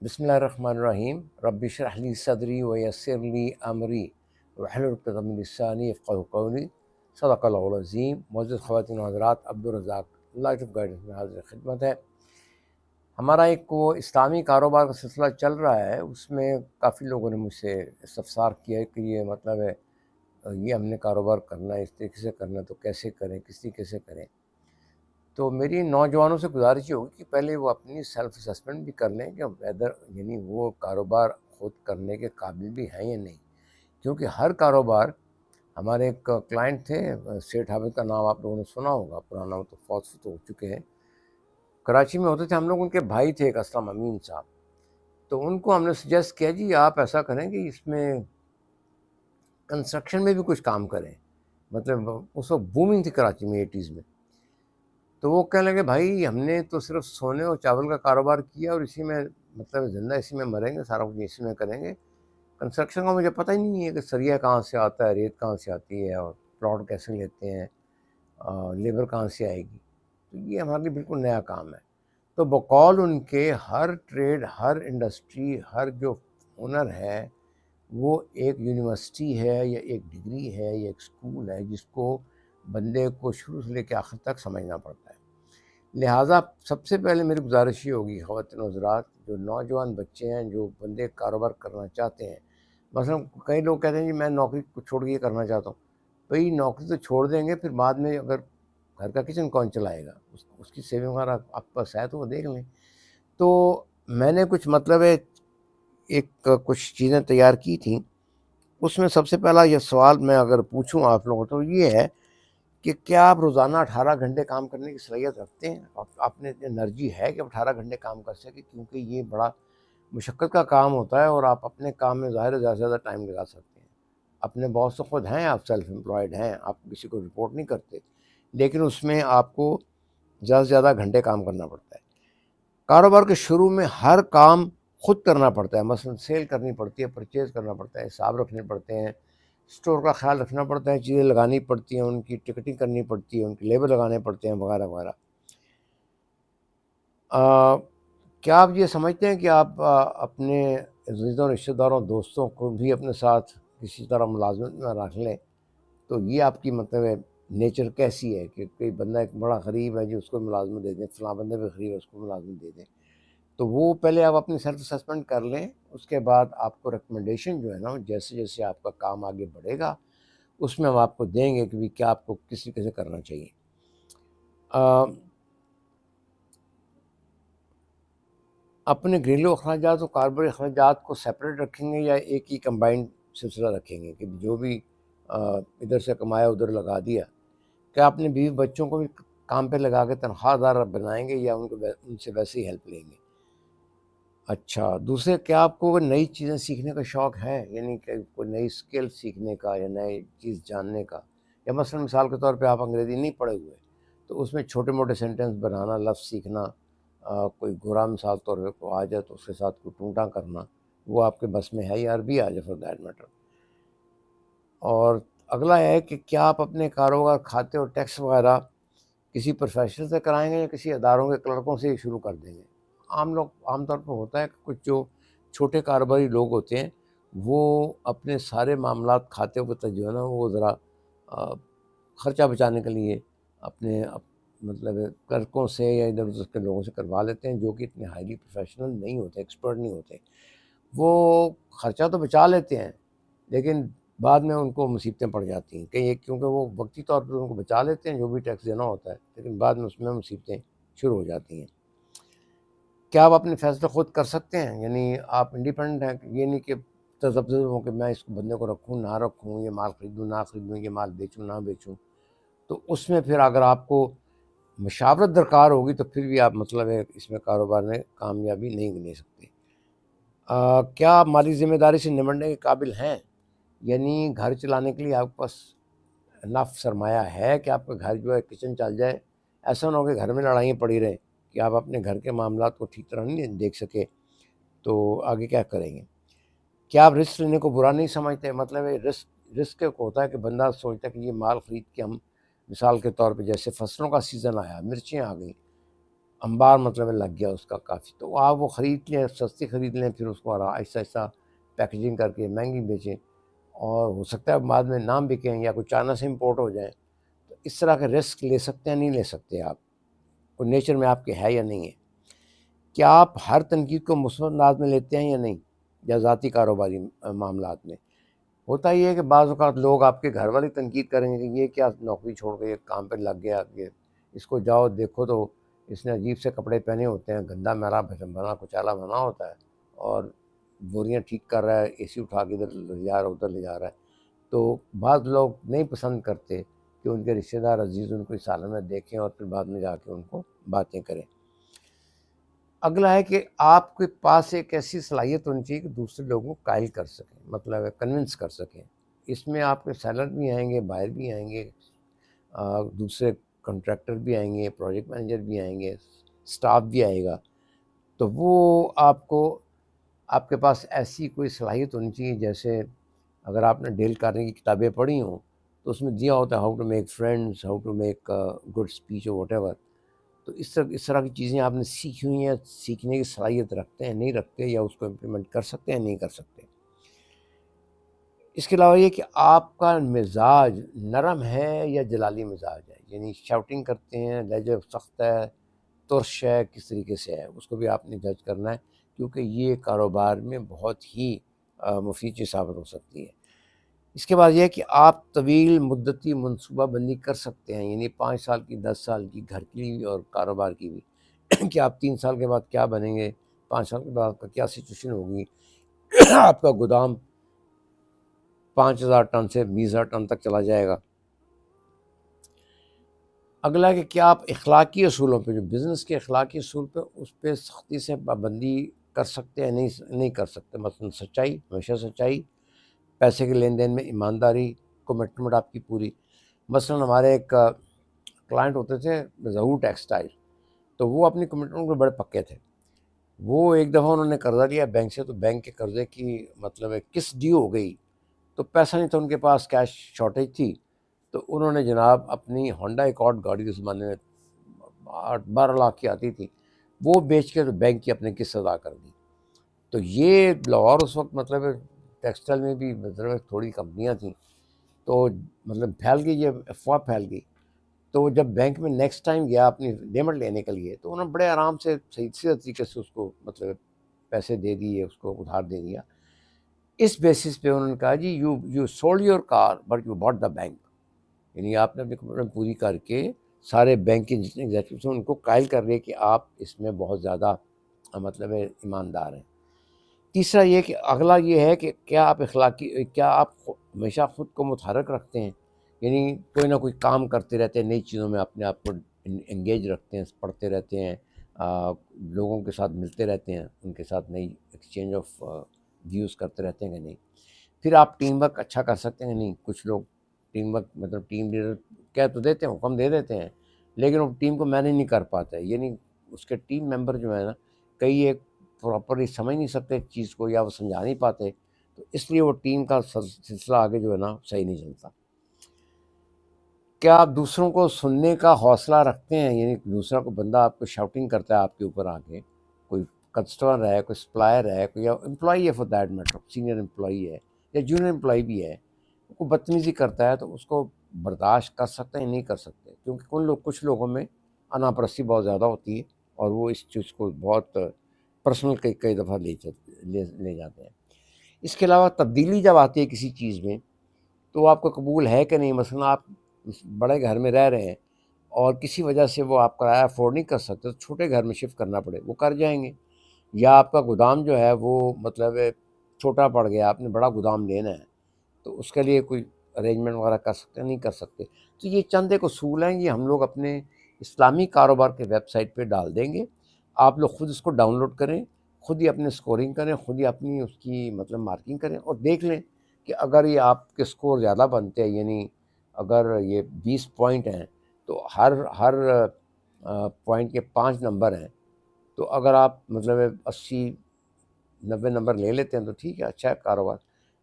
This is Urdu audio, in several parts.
بسم اللہ الرحمن الرحیم رب اشرح لی صدری ویسر لی امری واحلل عقدۃ من لسانی یفقہوا قولی صدق اللہ العظیم۔ معزز خواتین و حضرات، عبدالرزاق لائٹ آف گائیڈنس میں حاضر خدمت ہے۔ ہمارا ایک وہ اسلامی کاروبار کا سلسلہ چل رہا ہے، اس میں کافی لوگوں نے مجھ سے استفسار کیا ہے کہ یہ مطلب ہے یہ ہم نے کاروبار کرنا ہے، اس طریقے سے کرنا ہے تو کیسے کریں، کس طریقے سے کریں۔ تو میری نوجوانوں سے گزارش یہ ہوگی کہ پہلے وہ اپنی سیلف اسسمنٹ بھی کر لیں کہ ویدر یعنی وہ کاروبار خود کرنے کے قابل بھی ہیں یا نہیں، کیونکہ ہر کاروبار ہمارے ایک کلائنٹ تھے سیٹھ حامد کا نام آپ لوگوں نے سنا ہوگا، پرانا وہ تو فوت ہو چکے ہیں، کراچی میں ہوتے تھے ہم لوگ، ان کے بھائی تھے ایک اسلم امین صاحب، تو ان کو ہم نے سجیسٹ کیا جی آپ ایسا کریں کہ اس میں کنسٹرکشن میں بھی کچھ کام کریں، مطلب اس وقت بومنگ تھی کراچی میں 80s میں۔ تو وہ کہنے لگے بھائی ہم نے تو صرف سونے اور چاول کا کاروبار کیا اور اسی میں مطلب زندہ اسی میں مریں گے، سارا کچھ اسی میں کریں گے، کنسٹرکشن کا مجھے پتہ ہی نہیں ہے کہ سریا کہاں سے آتا ہے، ریت کہاں سے آتی ہے، اور پلاٹ کیسے لیتے ہیں، لیبر کہاں سے آئے گی، تو یہ ہمارے لیے بالکل نیا کام ہے۔ تو بقول ان کے ہر ٹریڈ، ہر انڈسٹری، ہر جو ہنر ہے وہ ایک یونیورسٹی ہے یا ایک ڈگری ہے یا ایک اسکول ہے جس کو بندے کو شروع سے لے کے آخر تک سمجھنا پڑتا ہے۔ لہٰذا سب سے پہلے میری گزارش یہ ہوگی خواتین و حضرات، جو نوجوان بچے ہیں جو بندے کاروبار کرنا چاہتے ہیں، مثلا کئی لوگ کہتے ہیں جی میں نوکری کو چھوڑ کے یہ کرنا چاہتا ہوں، بھئی نوکری تو چھوڑ دیں گے، پھر بعد میں اگر گھر کا کچن کون چلائے گا، اس کی سیونگ وغیرہ آپ کے پاس ہے تو وہ دیکھ لیں۔ تو میں نے کچھ مطلب ہے ایک کچھ چیزیں تیار کی تھیں، اس میں سب سے پہلا یہ سوال میں اگر پوچھوں آپ لوگوں تو یہ ہے کہ کیا آپ روزانہ 18 گھنٹے کام کرنے کی صلاحیت رکھتے ہیں؟ آپ نے انرجی ہے کہ 18 گھنٹے کام کر سکیں؟ کیونکہ یہ بڑا مشقت کا کام ہوتا ہے اور آپ اپنے کام میں ظاہر زیادہ سے زیادہ ٹائم لگا سکتے ہیں۔ اپنے باس تو خود ہیں، آپ سیلف امپلائڈ ہیں، آپ کسی کو رپورٹ نہیں کرتے، لیکن اس میں آپ کو زیادہ سے زیادہ گھنٹے کام کرنا پڑتا ہے۔ کاروبار کے شروع میں ہر کام خود کرنا پڑتا ہے، مثلا سیل کرنی پڑتی ہے، پرچیز کرنا پڑتا ہے، حساب رکھنے پڑتے ہیں، اسٹور کا خیال رکھنا پڑتا ہے، چیزیں لگانی پڑتی ہیں، ان کی ٹکٹنگ کرنی پڑتی ہے، ان کے لیبل لگانے پڑتے ہیں، وغیرہ وغیرہ۔ کیا آپ یہ سمجھتے ہیں کہ آپ اپنے عزیزوں، رشتہ داروں، دوستوں کو بھی اپنے ساتھ کسی طرح ملازمت میں رکھ لیں؟ تو یہ آپ کی مطلب ہے نیچر کیسی ہے کہ کوئی بندہ ایک بڑا غریب ہے جو اس کو ملازمت دے دیں، فلاں بندہ بھی غریب ہے اس کو ملازمت دے دیں؟ تو وہ پہلے آپ اپنی سیلف اسسمنٹ کر لیں، اس کے بعد آپ کو ریکمنڈیشن جو ہے نا، جیسے جیسے آپ کا کام آگے بڑھے گا اس میں ہم آپ کو دیں گے کہ کیا آپ کو کس طریقے سے کرنا چاہیے۔ اپنے گھریلو اخراجات اور کارباری اخراجات کو سیپریٹ رکھیں گے یا ایک ہی کمبائنڈ سلسلہ رکھیں گے کہ جو بھی ادھر سے کمایا ادھر لگا دیا؟ کیا اپنے بیوی بچوں کو بھی کام پہ لگا کے تنخواہ دار بنائیں گے یا ان سے ویسے ہی ہیلپ لیں گے؟ اچھا، دوسرے کیا آپ کو نئی چیزیں سیکھنے کا شوق ہے، یعنی کہ کوئی نئی اسکل سیکھنے کا یا نئی چیز جاننے کا؟ یا مثلا مثال کے طور پہ آپ انگریزی نہیں پڑھے ہوئے تو اس میں چھوٹے موٹے سینٹینس بنانا، لفظ سیکھنا، کوئی گورا مثال طور پہ کو آ جائے تو اس کے ساتھ کوئی ٹونٹا کرنا، وہ آپ کے بس میں ہے، یا عربی آ جائے فار دیٹ میٹر۔ اور اگلا ہے کہ کیا آپ اپنے کاروبار کھاتے اور ٹیکس وغیرہ کسی پروفیشنل سے کرائیں گے یا کسی اداروں کے کلرکوں سے ہی شروع کر دیں گے؟ عام طور پہ ہوتا ہے کہ کچھ جو چھوٹے کاروباری لوگ ہوتے ہیں وہ اپنے سارے معاملات کھاتے ہوئے جو ہے نا وہ ذرا خرچہ بچانے کے لیے اپنے مطلب کلرکوں سے یا ادھر ادھر کے لوگوں سے کروا لیتے ہیں جو کہ اتنے ہائیلی پروفیشنل نہیں ہوتے، ایکسپرٹ نہیں ہوتے۔ وہ خرچہ تو بچا لیتے ہیں لیکن بعد میں ان کو مصیبتیں پڑ جاتی ہیں، کیونکہ وہ وقتی طور پر ان کو بچا لیتے ہیں جو بھی ٹیکس دینا ہوتا ہے، لیکن بعد میں اس میں مصیبتیں شروع ہو جاتی ہیں۔ کیا آپ اپنے فیصلے خود کر سکتے ہیں؟ یعنی آپ انڈیپینڈنٹ ہیں، یہ نہیں کہ تذبذب ہو کہ میں اس بندے کو رکھوں نہ رکھوں، یہ مال خریدوں نہ خریدوں، یہ مال بیچوں نہ بیچوں۔ تو اس میں پھر اگر آپ کو مشاورت درکار ہوگی تو پھر بھی آپ مطلب ہے اس میں کاروبار میں کامیابی نہیں لے سکتے۔ کیا آپ مالی ذمہ داری سے نمٹنے کے قابل ہیں؟ یعنی گھر چلانے کے لیے آپ کے پاس انف سرمایہ ہے کہ آپ کا گھر جو ہے کچن چل جائے؟ ایسا نہ ہو کہ گھر میں لڑائیاں پڑی رہیں کہ آپ اپنے گھر کے معاملات کو ٹھیک طرح نہیں دیکھ سکے، تو آگے کیا کریں گے؟ کیا آپ رسک لینے کو برا نہیں سمجھتے؟ مطلب ہے رسک ہوتا ہے کہ بندہ سوچتا ہے کہ یہ مال خرید کے ہم مثال کے طور پہ جیسے فصلوں کا سیزن آیا، مرچیں آ گئیں، انبار مطلب لگ گیا اس کا کافی، تو آپ وہ خرید لیں، سستی خرید لیں، پھر اس کو آہستہ آہستہ پیکیجنگ کر کے مہنگی بیچیں، اور ہو سکتا ہے بعد میں نام بکیں یا کوئی چائنا سے امپورٹ ہو جائیں۔ تو اس طرح کے رسک لے سکتے ہیں نہیں لے سکتے آپ، وہ نیچر میں آپ کے ہے یا نہیں ہے؟ کیا آپ ہر تنقید کو مثبت انداز میں لیتے ہیں یا نہیں، یا ذاتی کاروباری معاملات میں؟ ہوتا یہ ہے کہ بعض اوقات لوگ آپ کے گھر والی تنقید کریں گے کہ یہ کیا نوکری چھوڑ کے یہ کام پہ لگ گیا، کہ اس کو جاؤ دیکھو تو اس نے عجیب سے کپڑے پہنے ہوتے ہیں، گندا میلا بنا کچالا بنا ہوتا ہے، اور بوریاں ٹھیک کر رہا ہے، اے سی اٹھا کے ادھر لے جا رہا ہے ادھر لے جا رہا ہے۔ تو بعض لوگ نہیں پسند کرتے کہ ان کے رشتہ دار عزیز ان کو اس حالت میں دیکھیں اور پھر بعد میں جا کے ان کو باتیں کریں۔ اگلا ہے کہ آپ کے پاس ایک ایسی صلاحیت ہونی چاہیے کہ دوسرے لوگوں کو قائل کر سکیں، مطلب کنونس کر سکیں۔ اس میں آپ کے سیلر بھی آئیں گے، بائر بھی آئیں گے، دوسرے کنٹریکٹر بھی آئیں گے، پروجیکٹ مینیجر بھی آئیں گے، سٹاف بھی آئے گا۔ تو وہ آپ کو، آپ کے پاس ایسی کوئی صلاحیت ہونی چاہیے، جیسے اگر آپ نے ڈیل کارنیگی کی کتابیں پڑھی ہوں تو اس میں دیا ہوتا ہے how to make friends, how to make good speech اور واٹ ایور۔ تو اس طرح کی چیزیں آپ نے سیکھی ہوئی ہیں، سیکھنے کی صلاحیت رکھتے ہیں نہیں رکھتے، یا اس کو امپلیمنٹ کر سکتے ہیں نہیں کر سکتے۔ اس کے علاوہ یہ کہ آپ کا مزاج نرم ہے یا جلالی مزاج ہے، یعنی شاؤٹنگ کرتے ہیں، لہجہ سخت ہے، ترش ہے، کس طریقے سے ہے، اس کو بھی آپ نے جج کرنا ہے، کیونکہ یہ کاروبار میں بہت ہی مفید چیز ثابت ہو سکتی ہے۔ اس کے بعد یہ ہے کہ آپ طویل مدتی منصوبہ بندی کر سکتے ہیں، یعنی 5 سال کی، 10 سال کی، گھر کی بھی اور کاروبار کی بھی کہ آپ 3 سال کے بعد کیا بنیں گے، 5 سال کے بعد آپ کا کیا سچویشن ہوگی، آپ کا گودام 5,000 ٹن سے 20,000 ٹن تک چلا جائے گا۔ اگلا ہے کہ کیا آپ اخلاقی اصولوں پہ، جو بزنس کے اخلاقی اصول پہ، اس پہ سختی سے پابندی کر سکتے ہیں نہیں کر سکتے، مثلا سچائی، ہمیشہ سچائی، پیسے کے لین دین میں ایمانداری، کمٹمنٹ آپ کی پوری۔ مثلا ہمارے ایک کلائنٹ ہوتے تھے ظہور ٹیکسٹائل، تو وہ اپنی کمٹمنٹ میں بڑے پکے تھے۔ وہ ایک دفعہ انہوں نے قرضہ لیا بینک سے، تو بینک کے قرضے کی مطلب ہے کس ڈیو ہو گئی، تو پیسہ نہیں تھا ان کے پاس، کیش شارٹیج تھی، تو انہوں نے جناب اپنی ہونڈا ایکارڈ گاڑی اس زمانے میں 8-12 لاکھ کی آتی تھی، وہ بیچ کے تو بینک کی اپنے قسط ادا کر دی۔ تو یہ لاہور اس وقت مطلب ٹیکسٹائل میں بھی مطلب تھوڑی کمپنیاں تھیں، تو مطلب پھیل گئی، یہ افواہ پھیل گئی۔ تو جب بینک میں نیکسٹ ٹائم گیا اپنی پیمنٹ لینے کے لیے، تو انہوں نے بڑے آرام سے صحیح طریقے سے اس کو مطلب پیسے دے دیے، اس کو ادھار دے دیا۔ اس بیسس پہ انہوں نے کہا جی you sold your car but you bought the bank, یعنی آپ نے اپنی کمپنی پوری کر کے سارے بینک کے جتنے ایگزیکٹوز ہیں ان کو قائل کر رہے کہ آپ اس میں بہت زیادہ مطلب ایماندار ہیں۔ تیسرا یہ کہ اگلا یہ ہے کہ کیا آپ ہمیشہ خود کو متحرک رکھتے ہیں، یعنی کوئی نہ کوئی کام کرتے رہتے ہیں، نئی چیزوں میں اپنے آپ کو انگیج رکھتے ہیں، پڑھتے رہتے ہیں، لوگوں کے ساتھ ملتے رہتے ہیں، ان کے ساتھ نئی ایکسچینج آف ویوز کرتے رہتے ہیں کہ نہیں۔ پھر آپ ٹیم ورک اچھا کر سکتے ہیں کہ نہیں۔ کچھ لوگ ٹیم ورک مطلب ٹیم لیڈر کہہ تو دیتے ہیں، حکم دے دیتے ہیں، لیکن وہ ٹیم کو مینیج نہیں کر پاتے، یعنی اس کے ٹیم ممبر جو ہے نا، کئی ایک پراپرلی سمجھ نہیں سکتے چیز کو، یا وہ سمجھا نہیں پاتے، تو اس لیے وہ ٹیم کا سلسلہ آگے جو ہے نا صحیح نہیں چلتا۔ کیا آپ دوسروں کو سننے کا حوصلہ رکھتے ہیں، یعنی دوسرا کو بندہ آپ کو شاؤٹنگ کرتا ہے آپ کے اوپر آ کے، کوئی کسٹمر ہے، کوئی سپلائر ہے، کوئی یا امپلائی ہے for that matter, senior employee ہے یا جونیئر امپلائی بھی ہے، کوئی بدتمیزی کرتا ہے، تو اس کو برداشت کر سکتے ہیں نہیں کر سکتے، کیونکہ کچھ لوگوں میں انا پرستی بہت زیادہ ہوتی ہے، اور وہ اس چیز کو بہت پرسنل کئی دفعہ لے جاتے ہیں۔ اس کے علاوہ تبدیلی جب آتی ہے کسی چیز میں، تو آپ کو قبول ہے کہ نہیں۔ مثلا آپ بڑے گھر میں رہ رہے ہیں اور کسی وجہ سے وہ آپ کرایہ افورڈ نہیں کر سکتے، تو چھوٹے گھر میں شفٹ کرنا پڑے، وہ کر جائیں گے۔ یا آپ کا گودام جو ہے وہ مطلب چھوٹا پڑ گیا، آپ نے بڑا گودام لینا ہے، تو اس کے لیے کوئی ارینجمنٹ وغیرہ کر سکتے ہیں نہیں کر سکتے۔ تو یہ چند ایک اصول ہیں، یہ ہم لوگ اپنے اسلامی کاروبار کے ویب سائٹ پہ ڈال دیں گے، آپ لوگ خود اس کو ڈاؤن لوڈ کریں، خود ہی اپنے اسکورنگ کریں، خود ہی اپنی اس کی مطلب مارکنگ کریں، اور دیکھ لیں کہ اگر یہ آپ کے اسکور زیادہ بنتے ہیں، یعنی اگر یہ 20 پوائنٹ ہیں تو ہر پوائنٹ کے 5 نمبر ہیں، تو اگر آپ مطلب 80-90 نمبر لے لیتے ہیں تو ٹھیک ہے، اچھا ہے کاروبار۔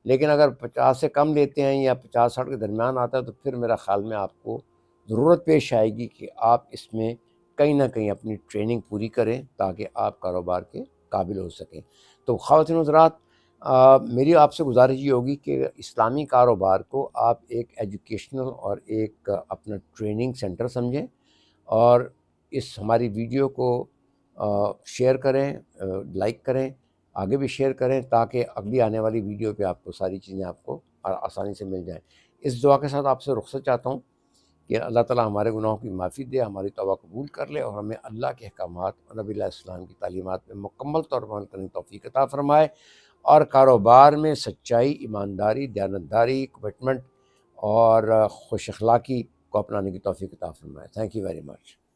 لیکن اگر 50 سے کم لیتے ہیں یا 50-60 کے درمیان آتا ہے، تو پھر میرا خیال میں آپ کو ضرورت پیش آئے گی کہ آپ اس میں کہیں نہ کہیں اپنی ٹریننگ پوری کریں تاکہ آپ کاروبار کے قابل ہو سکیں۔ تو خواتین حضرات، میری آپ سے گزارش یہ ہوگی کہ اسلامی کاروبار کو آپ ایک ایجوکیشنل اور ایک اپنا ٹریننگ سینٹر سمجھیں، اور اس ہماری ویڈیو کو شیئر کریں، لائک کریں، آگے بھی شیئر کریں تاکہ اگلی آنے والی ویڈیو پہ آپ کو ساری چیزیں آپ کو آسانی سے مل جائیں۔ اس دعا کے ساتھ آپ سے رخصت چاہتا ہوں کہ اللہ تعالیٰ ہمارے گناہوں کی معافی دے، ہماری توبہ قبول کر لے، اور ہمیں اللہ کے احکامات اور نبی علیہ السلام کی تعلیمات میں مکمل طور پر عمل کرنے کی توفیق عطا فرمائے، اور کاروبار میں سچائی، ایمانداری، دیانتداری، کمٹمنٹ اور خوش اخلاقی کو اپنانے کی توفیق عطا فرمائے۔ Thank you very much.